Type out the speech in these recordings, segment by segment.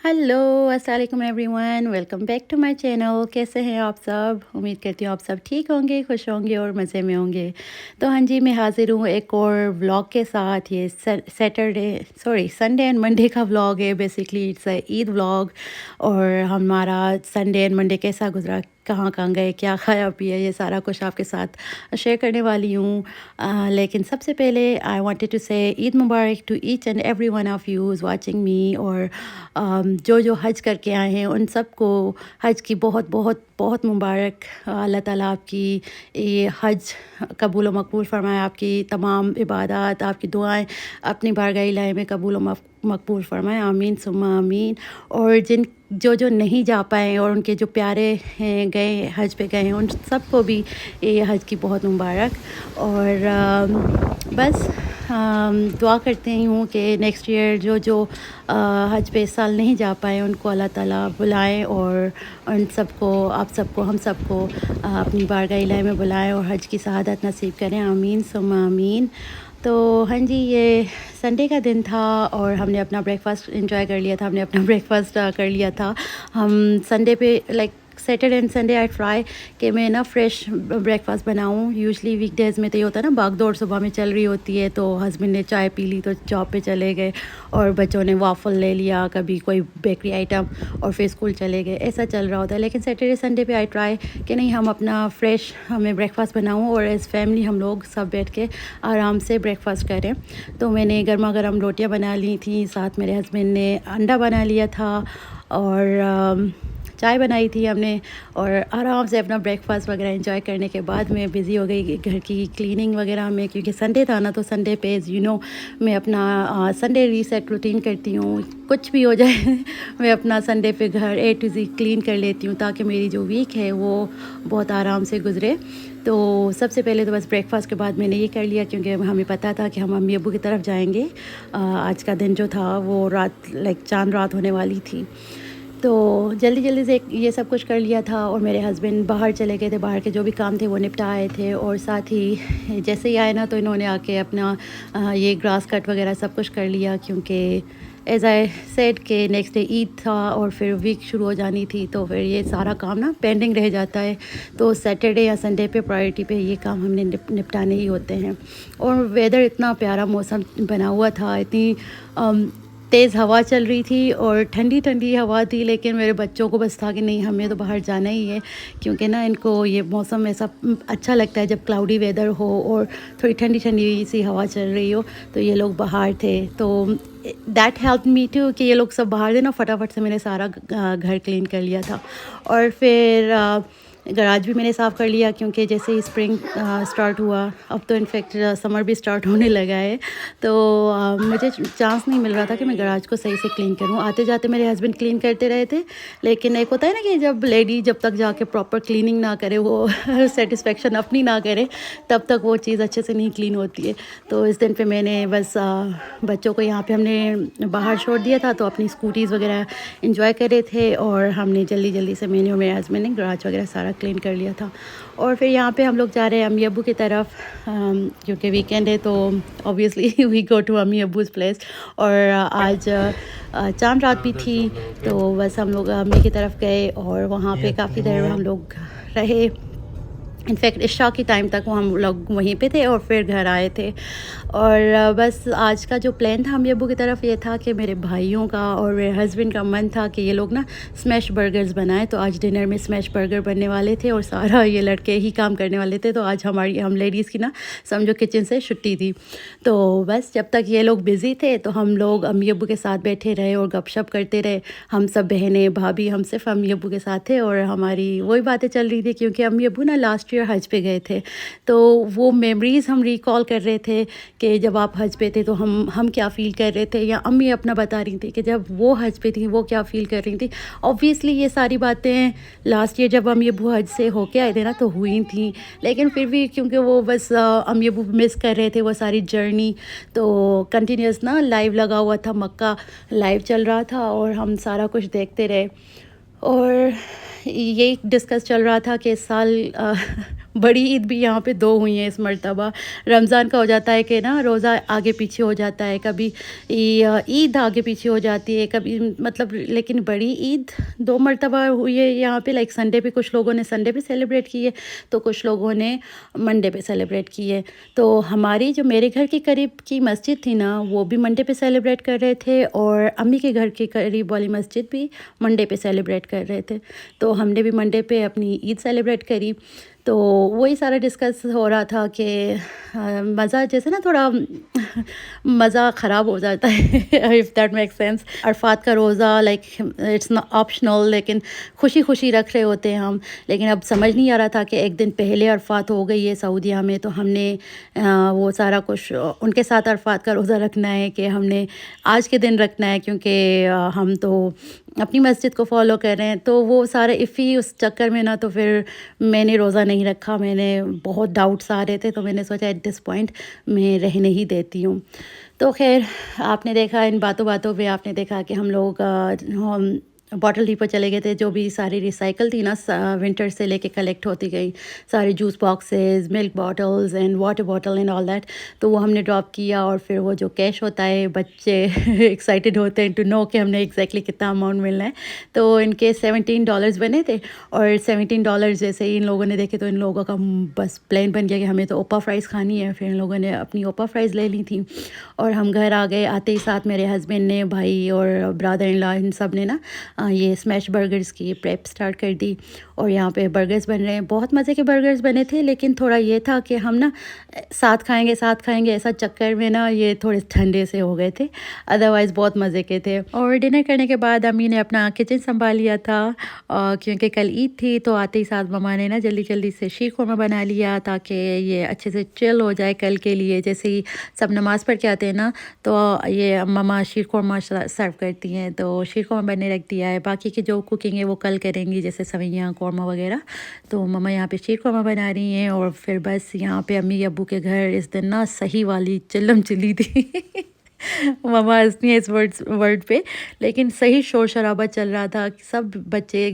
Hello, अस्सलाम वालेकुम everyone, welcome back to my channel. कैसे हैं आप सब? उम्मीद करती हूँ आप सब ठीक होंगे, खुश होंगे और मज़े में होंगे। तो हाँ जी, मैं हाज़िर हूँ एक और व्लॉग के साथ। ये संडे एंड मंडे का व्लॉग है। Basically it's a Eid vlog. और हमारा संडे एंड मंडे कैसा गुजरा, कहाँ कहाँ गए, क्या खाया पिया, ये सारा कुछ आपके साथ शेयर करने वाली हूँ। लेकिन सबसे पहले आई wanted to say Eid Mubarak to each and every one of you is watching me. और जो जो हज करके आए हैं उन सबको हज की बहुत बहुत बहुत मुबारक। अल्लाह ताला आपकी ये हज कबूल व मकबूल फ़रमाए, आपकी तमाम इबादत, आपकी दुआएं अपनी बारगाह इलाही में कबूल व मकबूल फ़रमाए। आमीन सुम्मा आमीन। और जिन जो जो नहीं जा पाए और उनके जो प्यारे हैं गए हज पे गए हैं, उन सबको भी ये हज की बहुत मुबारक। और बस दुआ करते हूँ कि नेक्स्ट ईयर जो जो हज पे इस साल नहीं जा पाए उनको अल्लाह ताला बुलाएं और उन सबको, आप सबको, हम सबको अपनी बारगाह इलाही में बुलाएं और हज की शहादत नसीब करें। आमीन सुम्मा आमीन। तो हाँ जी, ये संडे का दिन था और हमने अपना ब्रेकफ़ास्ट एंजॉय कर लिया था। हमने अपना ब्रेकफ़ास्ट कर लिया था। हम संडे पे Saturday and Sunday I try कि मैं ना फ्रेश ब्रेकफ़ास्ट बनाऊँ। यूजुअली वीकडेज़ में तो ये होता है ना, भाग-दौड़ सुबह में चल रही होती है, तो हस्बैंड ने चाय पी ली तो जॉब पे चले गए और बच्चों ने वाफ़ल ले लिया, कभी कोई बेकरी आइटम, और फिर स्कूल चले गए। ऐसा चल रहा होता है। लेकिन सैटरडे संडे पे आई ट्राई कि नहीं, हम अपना फ्रेश हमें ब्रेकफ़ास्ट बनाऊँ और एज़ फैमिली हम लोग सब बैठ के आराम से ब्रेकफ़ास्ट करें। तो मैंने गर्मा गर्म रोटियाँ बना ली थी, साथ मेरे हस्बैंड ने अंडा बना लिया था और चाय बनाई थी हमने। और आराम से अपना ब्रेकफ़ास्ट वगैरह एंजॉय करने के बाद मैं बिज़ी हो गई घर की क्लीनिंग वगैरह में, क्योंकि संडे था ना, तो संडे पे मैं अपना संडे रीसेट रूटीन करती हूँ। कुछ भी हो जाए मैं अपना संडे पे घर ए टू ज़ेड क्लीन कर लेती हूँ, ताकि मेरी जो वीक है वो बहुत आराम से गुज़रे। तो सबसे पहले तो बस ब्रेकफ़ास्ट के बाद मैंने ये कर लिया, क्योंकि हमें पता था कि हम अम्मी अब्बू की तरफ जाएंगे। आज का दिन जो था वो रात चाँद रात होने वाली थी। तो जल्दी जल्दी से ये सब कुछ कर लिया था। और मेरे हस्बैंड बाहर चले गए थे, बाहर के जो भी काम थे वो निपटा आए थे। और साथ ही जैसे ही आए ना, तो इन्होंने आके अपना ये ग्रास कट वगैरह सब कुछ कर लिया, क्योंकि एज़ आई सेड के नेक्स्ट डे ईद था और फिर वीक शुरू हो जानी थी, तो फिर ये सारा काम ना पेंडिंग रह जाता है। तो सैटरडे या संडे पे प्रायोरिटी पे ये काम हमने निपटाने ही होते हैं। और वेदर इतना प्यारा मौसम बना हुआ था, इतनी तेज़ हवा चल रही थी और ठंडी ठंडी हवा थी। लेकिन मेरे बच्चों को बस था कि नहीं, हमें तो बाहर जाना ही है, क्योंकि ना इनको ये मौसम ऐसा अच्छा लगता है जब क्लाउडी वेदर हो और थोड़ी ठंडी ठंडी सी हवा चल रही हो। तो ये लोग बाहर थे, तो दैट हेल्प मी टू कि ये लोग सब बाहर थे ना, फटाफट से मैंने सारा घर क्लीन कर लिया था। और फिर गराज भी मैंने साफ़ कर लिया, क्योंकि जैसे ही स्प्रिंग स्टार्ट हुआ, अब तो इनफैक्ट समर भी स्टार्ट होने लगा है। तो मुझे चांस नहीं मिल रहा था कि मैं गराज को सही से क्लीन करूं। आते जाते मेरे हस्बैंड क्लीन करते रहे थे, लेकिन एक होता है ना कि जब लेडी जब तक जाके प्रॉपर क्लीनिंग ना करे, वो सेटिस्फेक्शन अपनी ना करे, तब तक वो चीज़ अच्छे से नहीं क्लीन होती है। तो इस दिन पे मैंने बस बच्चों को यहाँ पे हमने बाहर छोड़ दिया था, तो अपनी स्कूटीज़ वगैरह इंजॉय कर रहे थे और हमने जल्दी जल्दी से, मैंने और मेरे हस्बैंड ने गराज वगैरह सारा क्लीन कर लिया था। और फिर यहाँ पे हम लोग जा रहे हैं अम्मी अब्बू की तरफ, क्योंकि वीकेंड है, तो ऑब्वियसली वी गो टू अम्मी अब्बूज़ प्लेस। और आज चांद रात भी थी, तो बस हम लोग अम्मी की तरफ गए और वहाँ पे काफ़ी देर हम लोग रहे। इनफैक्ट इशा की टाइम तक वो हम लोग वहीं पे थे और फिर घर आए थे। और बस आज का जो प्लान था अम्मी अब्बू की तरफ, ये था कि मेरे भाइयों का और मेरे हस्बैंड का मन था कि ये लोग ना स्मैश बर्गर्स बनाएं। तो आज डिनर में स्मैश बर्गर बनने वाले थे और सारा ये लड़के ही काम करने वाले थे। तो आज हम लेडीज़ की ना समझो किचन से छुट्टी थी। तो बस जब तक ये लोग बिज़ी थे, तो हम लोग अम्मी अब्बू के साथ बैठे रहे और गपशप करते रहे। हम सब बहनें भाभी हम सिर्फ अम्मी अब्बू के साथ थे और हमारी वही बातें चल रही थी, क्योंकि अम्मी अब्बू ना लास्ट ईयर हज पे गए थे। तो वो मेमोरीज़ हम रिकॉल कर रहे थे कि जब आप हज पे थे तो हम क्या फ़ील कर रहे थे, या अम्मी अपना बता रही थी कि जब वो हज पे थी वो क्या फ़ील कर रही थी। ऑब्वियसली ये सारी बातें लास्ट ईयर जब अम्मी अब्बू हज से होके आए थे ना, तो हुई थी। लेकिन फिर भी क्योंकि वो बस अम्मी अब्बू मिस कर रहे थे वो सारी जर्नी, तो कंटिन्यूस ना लाइव लगा हुआ था, मक्का लाइव चल रहा था और हम सारा कुछ देखते रहे। और यही डिस्कस चल रहा था कि इस साल बड़ी ईद भी यहाँ पे 2 हुई हैं इस मर्तबा। रमज़ान का हो जाता है कि ना रोज़ा आगे पीछे हो जाता है, कभी ईद आगे पीछे हो जाती है, कभी मतलब, लेकिन बड़ी ईद 2 मर्तबा हुई है यहाँ पे। लाइक संडे पे कुछ लोगों ने संडे पे सेलिब्रेट की है, तो कुछ लोगों ने मंडे पे सेलिब्रेट की है। तो हमारी जो मेरे घर के करीब की मस्जिद थी ना, वो भी मंडे पे सेलिब्रेट कर रहे थे, और अम्मी के घर के करीब वाली मस्जिद भी मंडे पे सेलिब्रेट कर रहे थे। तो हमने भी मंडे पे अपनी ईद सेलिब्रेट करी। तो वही सारा डिस्कस हो रहा था कि मज़ा जैसे ना थोड़ा मज़ा ख़राब हो जाता है if that make sense. Arfat का रोज़ा लाइक इट्स नॉट ऑप्शनल, लेकिन खुशी खुशी रख रहे होते हैं हम। लेकिन अब समझ नहीं आ रहा था कि एक दिन पहले अरफात हो गई है सऊदीया में, तो हमने वो सारा कुछ उनके साथ अरफात का रोज़ा रखना है कि हमने आज के दिन रखना है, क्योंकि हम तो अपनी मस्जिद को फॉलो कर रहे हैं। तो वो सारे इफ़ी उस चक्कर में ना, तो फिर मैंने रोज़ा नहीं रखा। मैंने बहुत डाउट्स आ रहे थे, तो मैंने सोचा एट दिस पॉइंट मैं रहने ही देती हूँ। तो खैर आपने देखा, इन बातों बातों पे आपने देखा कि हम लोग हम बॉटल डिपो चले गए थे। जो भी सारी रिसाइकल थी ना विंटर से लेके कलेक्ट होती गई, सारे juice boxes, milk bottles and water bottle and all that, तो वो हमने ड्रॉप किया। और फिर वो जो कैश होता है, बच्चे एक्साइटेड होते हैं टू नो कि हमने एग्जैक्टली कितना अमाउंट मिलना है। तो इनके $17 बने थे, और $17 जैसे ही इन लोगों ने देखे, तो इन लोगों का बस प्लान बन गया कि हमें तो ओपा फ्राइज़ खानी है। फिर इन लोगों ने अपनी ओपा फ्राइज़ ले ली थी, और हम घर आ गए। आते ही साथ मेरे हस्बैंड ने, भाई और ब्रदर इन लॉ, इन सब ने ना ये स्मैश बर्गर्स की प्रेप स्टार्ट कर दी। और यहाँ पे बर्गर्स बन रहे हैं, बहुत मज़े के बर्गर्स बने थे। लेकिन थोड़ा ये था कि हम ना साथ खाएंगे ऐसा चक्कर में ना ये थोड़े ठंडे से हो गए थे, अदरवाइज़ बहुत मज़े के थे। और डिनर करने के बाद अम्मी ने अपना किचन संभाल लिया था, क्योंकि कल ईद थी। तो आते ही साथ ममा ने ना जल्दी जल्दी से शीर खुरमा बना लिया, ताकि ये अच्छे से चिल हो जाए कल के लिए। जैसे ही सब नमाज़ पढ़ के आते हैं ना, तो ये ममा शीर खुरमा सर्व करती हैं, तो शीर खुरमा बनने रख दिया है। बाकी की जो कुकिंग है वो कल करेंगी, जैसे सवैयाँ कौरमा वगैरह। तो मम्मा यहाँ पे शीर खुरमा बना रही हैं। और फिर बस यहाँ पे अम्मी अब्बू के घर इस दिन ना सही वाली चिल्लम चिल्ली थी मम्मा हंसती है इस वर्ड पे, लेकिन सही शोर शराबा चल रहा था। सब बच्चे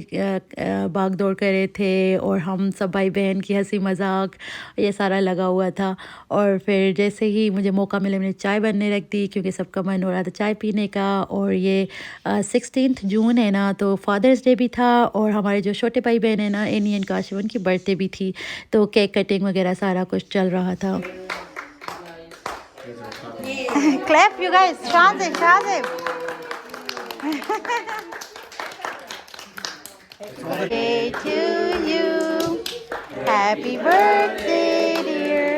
भाग दौड़ कर रहे थे, और हम सब भाई बहन की हंसी मजाक ये सारा लगा हुआ था। और फिर जैसे ही मुझे मौका मिला, मैंने चाय बनने रख दी, क्योंकि सबका मन हो रहा था चाय पीने का। और ये 16 जून है ना, तो फादर्स डे भी था, और हमारे जो छोटे भाई बहन है ना, एनी एंड काशिफ, उनकी बर्थडे भी थी। तो केक कटिंग वगैरह सारा कुछ चल रहा था। Clap, you guys. Shazib, Shazib. Birthday to you. Happy birthday, dear.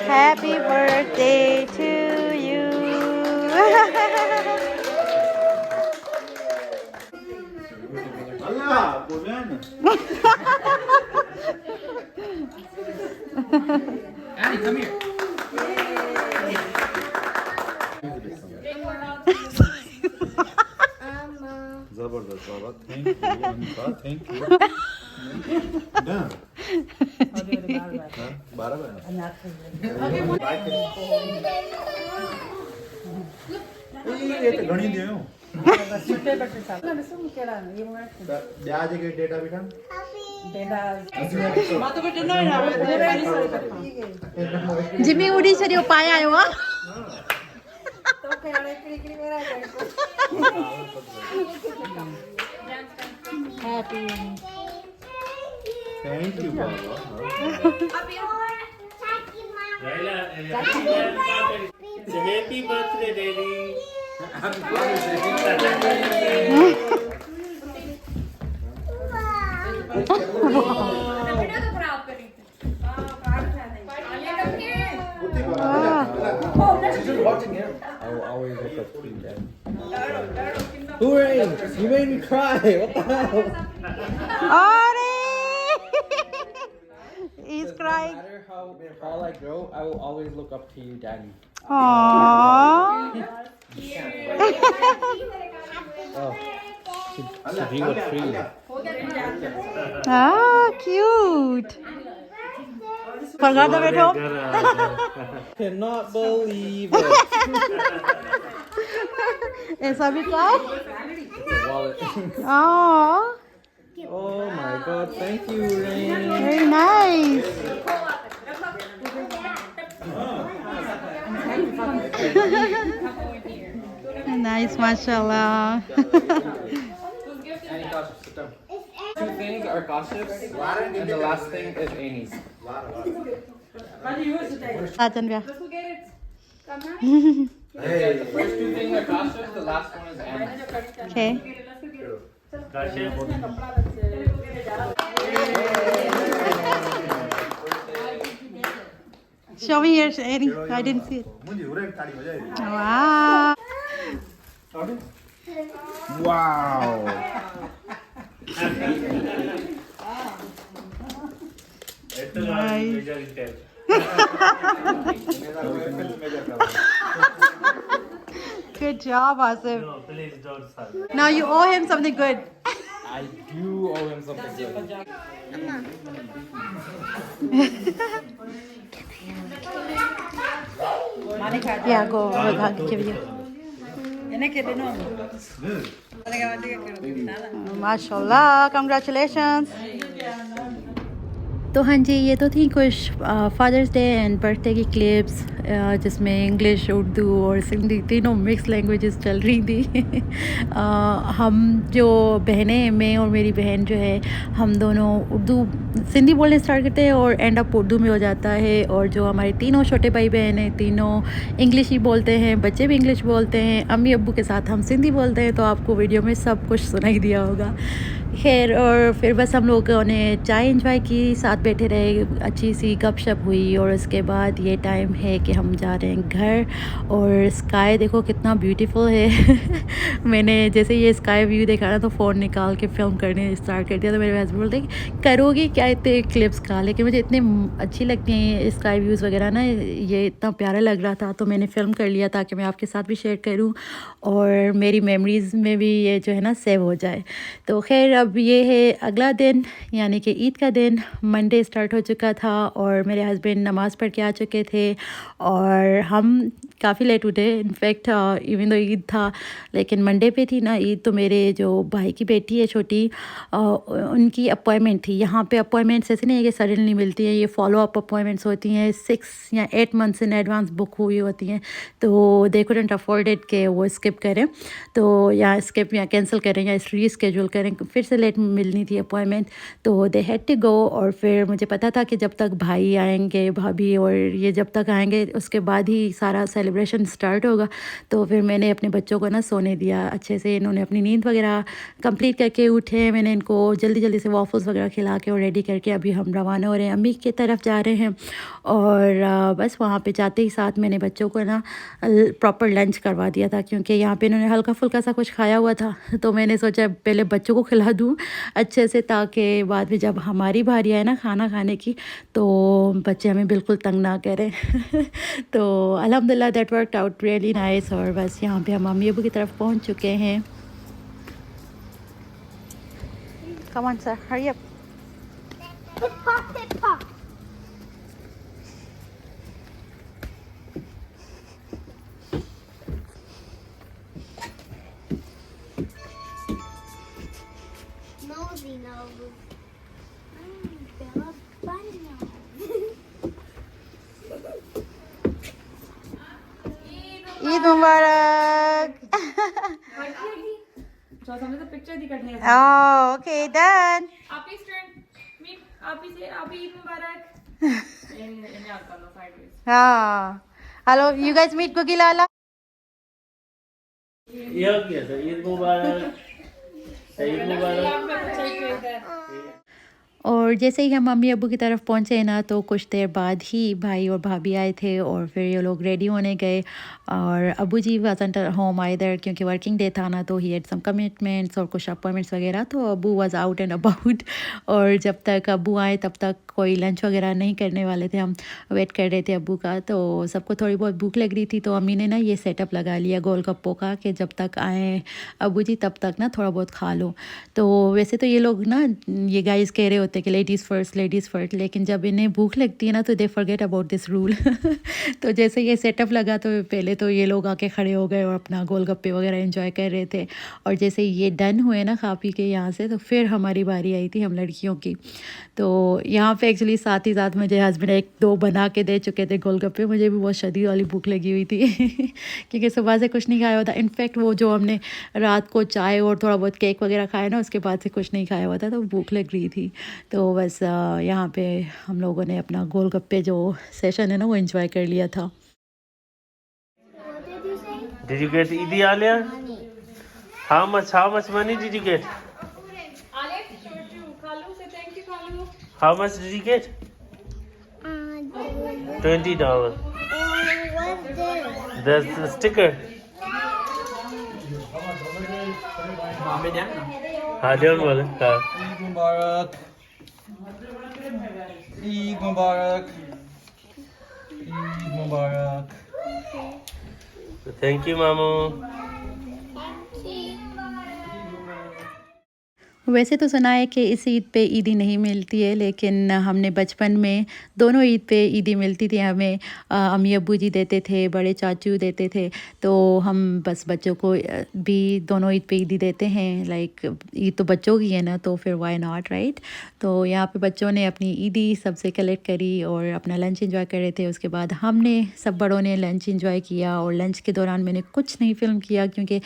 Happy birthday to you. Allah, bulan. Annie, come here. Zabardast baba. Thank you, Anita. Thank you. ना बराबर ये तो घणी दियो ब्याज के डेटा बेटा जिम्मी उड़ी छो पाए आयो हा thank you Baba happy birthday daddy Hooray! You made me cry. What the hell? He's crying. No matter how tall I grow, I will always look up to you, Daddy. Aww. Oh, should you look free? Ah, cute. Forgot the bed home? Cannot believe it. ऐसा भी cry? It's a wallet. Aww. Oh my God! Thank you, Rain. Very nice. Nice, mashallah. Annie Kashif, sit down. Two things are Kashif's, and the last thing is Annie's. Ajan bhaiya. The first two things are Kashif's, the last one is Annie's. Okay. Kashif. Show me here, Annie. I didn't see it. Wow. Wow. Nice. Good job, Asif. No, please don't start. Now you owe him something good. I do owe him something good. Yeah, go. I'll give you. Mashallah, congratulations. तो हाँ जी, ये तो थी कुछ fathers day and birthday की clips जिसमें English, Urdu और सिंधी तीनों मिक्स लैंग्वेजेस चल रही थी। हम जो बहनें, मैं और मेरी बहन जो है, हम दोनों उर्दू सिंधी बोलने स्टार्ट करते हैं और एंड अप उर्दू में हो जाता है। और जो हमारे तीनों छोटे भाई बहन हैं, तीनों इंग्लिश ही बोलते हैं, बच्चे भी इंग्लिश बोलते हैं। अम्मी अब्बू के साथ हम सिंधी बोलते हैं, तो आपको वीडियो में सब कुछ सुनाई दिया होगा। खैर, और फिर बस हम लोगों ने चाय एंजॉय की, साथ बैठे रहे, अच्छी सी गपशप हुई। और उसके बाद ये टाइम है कि हम जा रहे हैं घर। और स्काई देखो कितना ब्यूटीफुल है। मैंने जैसे ये स्काई व्यू देखा ना, तो फ़ोन निकाल के फिल्म करने स्टार्ट कर दिया। तो मेरे हस्बैंड बोलते करोगी क्या इतने क्लिप्स का, लेकिन मुझे इतनी अच्छी लगती हैं स्काई व्यूज़ वगैरह ना, ये इतना प्यारा लग रहा था, तो मैंने फ़िल्म कर लिया ताकि मैं आपके साथ भी शेयर करूँ और मेरी मेमोरीज़ में भी ये जो है ना सेव हो जाए। तो खैर, अब ये है अगला दिन, यानी कि ईद का दिन। मंडे स्टार्ट हो चुका था और मेरे हस्बैंड नमाज़ पढ़ के आ चुके थे और हम काफ़ी लेट उठे। इनफैक्ट इवन तो ईद था, लेकिन मंडे पे थी ना ईद, तो मेरे जो भाई की बेटी है छोटी, उनकी अपॉइंटमेंट थी। यहाँ पे अपॉइंटमेंट्स ऐसे नहीं है कि सडनली मिलती हैं, ये फॉलो अप अपॉइंटमेंट्स होती हैं, 6 या 8 मंथ्स इन एडवांस बुक हुई होती हैं। तो दे कुडंट अफोर्ड इट के वो स्किप करें, तो या स्किप या कैंसिल करें या रीस्केड्यूल करें, फिर से लेट मिलनी थी अपॉइंटमेंट, तो दे हैड टू गो। और फिर मुझे पता था कि जब तक भाई आएंगे, भाभी और ये जब तक आएंगे, उसके बाद ही सारा सेलिब्रेशन स्टार्ट होगा। तो फिर मैंने अपने बच्चों को ना सोने दिया अच्छे से। इन्होंने अपनी नींद वगैरह कंप्लीट करके उठे। मैंने इनको जल्दी जल्दी से वॉफल्स वगैरह खिला के और रेडी करके अभी हम रवाना हो रहे हैं, अम्मी की तरफ जा रहे हैं। और बस वहाँ पे जाते ही साथ मैंने बच्चों को ना प्रॉपर लंच करवा दिया था, क्योंकि यहाँ पे इन्होंने हल्का फुल्का सा कुछ खाया हुआ था। तो मैंने सोचा पहले बच्चों को खिला दूँ अच्छे से, ताकि बाद में जब हमारी बारी आए ना खाना खाने की, तो बच्चे हमें बिल्कुल तंग ना करें। तो अल्हम्दुलिल्लाह that worked out really nice. और बस यहाँ पे हम अम्मी अब्बू की तरफ पहुँच चुके हैं। Come on sir, hurry up. Nosy nose. Bella Bunny nose. Eid Mubarak. Okay done. Api's turn. Meet Api, say Api Eid Mubarak. हाँ, hello you guys meet Cookie Lala. ये हो गया था, ईद मुबारक, ईद मुबारक। और जैसे ही हम मम्मी अब्बू की तरफ पहुँचे ना, तो कुछ देर बाद ही भाई और भाभी आए थे और फिर ये लोग रेडी होने गए। और अब्बू जी वाज़न्ट होम आइदर, क्योंकि वर्किंग डे था ना, तो ही हैड सम कमिटमेंट्स और कुछ अपॉइंटमेंट्स वगैरह, तो अब्बू वाज आउट एंड अबाउट। और जब तक अब्बू आए तब तक कोई लंच वगैरह नहीं करने वाले थे, हम वेट कर रहे थे अब्बू का। तो सबको थोड़ी बहुत भूख लग रही थी, तो अम्मी ने ना ये सेटअप लगा लिया गोलगप्पों का, कि जब तक आए अब्बू जी तब तक ना थोड़ा बहुत खा लो। तो वैसे तो ये लोग ना, ये गाइस कह रहे होते होते हैं कि लेडीज़ फ़र्स्ट, लेकिन जब इन्हें भूख लगती है ना तो they forget about this rule. तो जैसे ये सेटअप लगा तो पहले तो ये लोग आके खड़े हो गए और अपना गोलगप्पे वगैरह एंजॉय कर रहे थे, और जैसे ये डन हुए ना खा पी के यहाँ से, तो फिर हमारी बारी आई थी हम लड़कियों की। तो यहाँ पे एक्चुअली साथ ही साथ मुझे हस्बैंड 1-2 बना के दे चुके थे गोलगप्पे। मुझे भी बहुत शदीद वाली भूख लगी हुई थी क्योंकि सुबह से कुछ नहीं खाया हुआ था। इनफैक्ट वो जो हमने रात को चाय और थोड़ा बहुत केक वगैरह खाया ना, उसके बाद से कुछ नहीं खाया हुआ था, तो भूख लग रही थी। तो बस यहाँ पे हम लोगों ने अपना गोलगप्पे जो सेशन है ना वो एंजॉय कर लिया था। What did you say? Did you get Eid Alia? How much money did you get? Alex, showed you. Khalu, say thank you, Khalu. How much did you get? $20. What's this? That's the sticker. Don't worry. Eid Mubarak. Eid Mubarak. Eid Mubarak. Thank you, Mamu. वैसे तो सुना है कि इस ईद पे ईदी नहीं मिलती है, लेकिन हमने बचपन में दोनों ईद पे ईदी मिलती थी हमें। अम्मी अब्बू जी देते थे, बड़े चाचू देते थे, तो हम बस बच्चों को भी दोनों ईद पे ईदी देते हैं। लाइक ईद तो बच्चों की है ना, तो फिर वाई नॉट, राइट। तो यहाँ पे बच्चों ने अपनी ईदी सबसे कलेक्ट करी और अपना लंच एंजॉय कर रहे थे। उसके बाद हमने सब बड़ों ने लंच एंजॉय किया, और लंच के दौरान मैंने कुछ नहीं फिल्म किया क्योंकि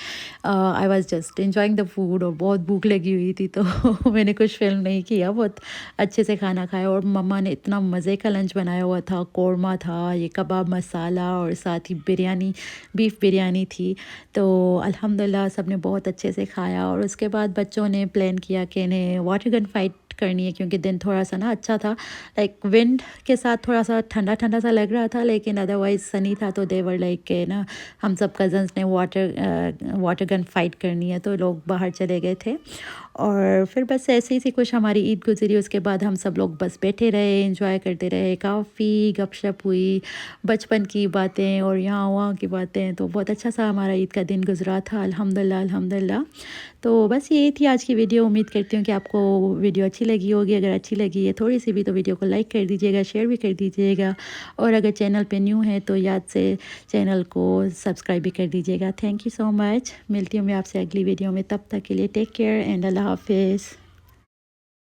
I was just enjoying the food और बहुत भूख लगी हुई थी, तो मैंने कुछ फिल्म नहीं किया। बहुत अच्छे से खाना खाया, और मम्मा ने इतना मज़े का लंच बनाया हुआ था। कौरमा था, ये कबाब मसाला, और साथ ही बिरयानी, बीफ बिरयानी थी। तो अल्हम्दुलिल्लाह सब ने बहुत अच्छे से खाया। और उसके बाद बच्चों ने प्लान किया कि इन्हें वाटर गन फाइट करनी है, क्योंकि दिन थोड़ा सा ना अच्छा था। लाइक विंड के साथ थोड़ा सा ठंडा ठंडा सा लग रहा था, लेकिन अदरवाइज़ सनी था। तो देवर लाइक के ना हम सब कज़न्स ने वाटर गन फाइट करनी है, तो लोग बाहर चले गए थे। और फिर बस ऐसे ही सी कुछ हमारी ईद गुजरी। उसके बाद हम सब लोग बस बैठे रहे, एंजॉय करते रहे। काफ़ी गपशप हुई, बचपन की बातें और यहाँ वहाँ की बातें। तो बहुत अच्छा सा हमारा ईद का दिन गुजरा था, अल्हम्दुलिल्लाह अल्हम्दुलिल्लाह। तो बस यही थी आज की वीडियो। उम्मीद करती हूँ कि आपको वीडियो अच्छी लगी होगी। अगर अच्छी लगी है थोड़ी सी भी, तो वीडियो को लाइक कर दीजिएगा, शेयर भी कर दीजिएगा, और अगर चैनल पे न्यू है तो याद से चैनल को सब्सक्राइब भी कर दीजिएगा। Thank you so much. मिलती हूँ मैं आपसे अगली वीडियो में, तब तक के लिए टेक केयर एंड अल्लाह हाफिज़।